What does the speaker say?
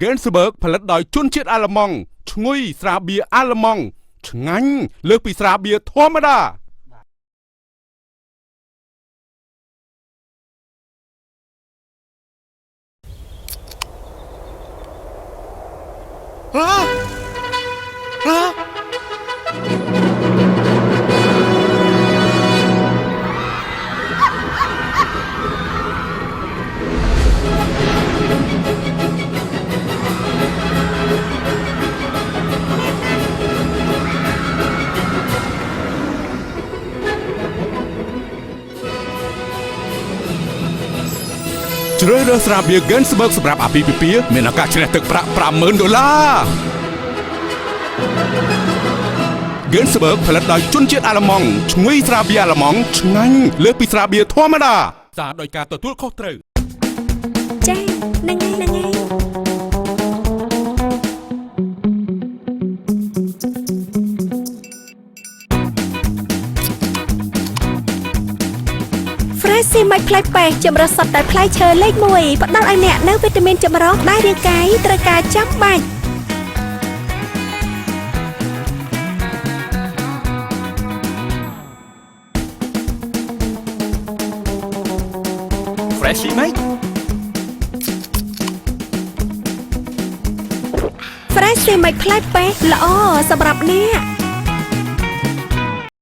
Gainsbourg ផលិតដោយជនជាតិអាល្លឺម៉ង់ឈ្ងុយស្រាបៀរអាល្លឺម៉ង់ឆ្ងាញ់លើសពីស្រាបៀរធម្មតាជ្រើសរើសស្រាបៀរ Gainsbourg សម្រាប់អាពាហ៍ពិពាហ៍មានឱកាសឈ្នះទឹកប្រាក់$50,000 Gainsbourg ផលិតដោយជនជាតិអាល្លឺម៉ង់ឈ្ងុយស្រាបៀរអាល្លឺម៉ង់ឆ្ងាញ់លើសពីស្រាបៀរធម្មតាសារដោយការទទួលខុសត្រូវចាហ្នឹងហើយស៊ីម៉ាច់ផ្លែប៉េះចម្រុះសុទ្ធតែផ្លែឈើលេខ1ផ្ដល់ឲ្យអ្នកនូវវីតាមីនចម្រុះដែលរាងកាយត្រូវការចាំបាច់ Fresh ម៉េច Fresh ស៊ីម៉ាច់ផ្លែប៉េះល្អសម្រាប់អ្នក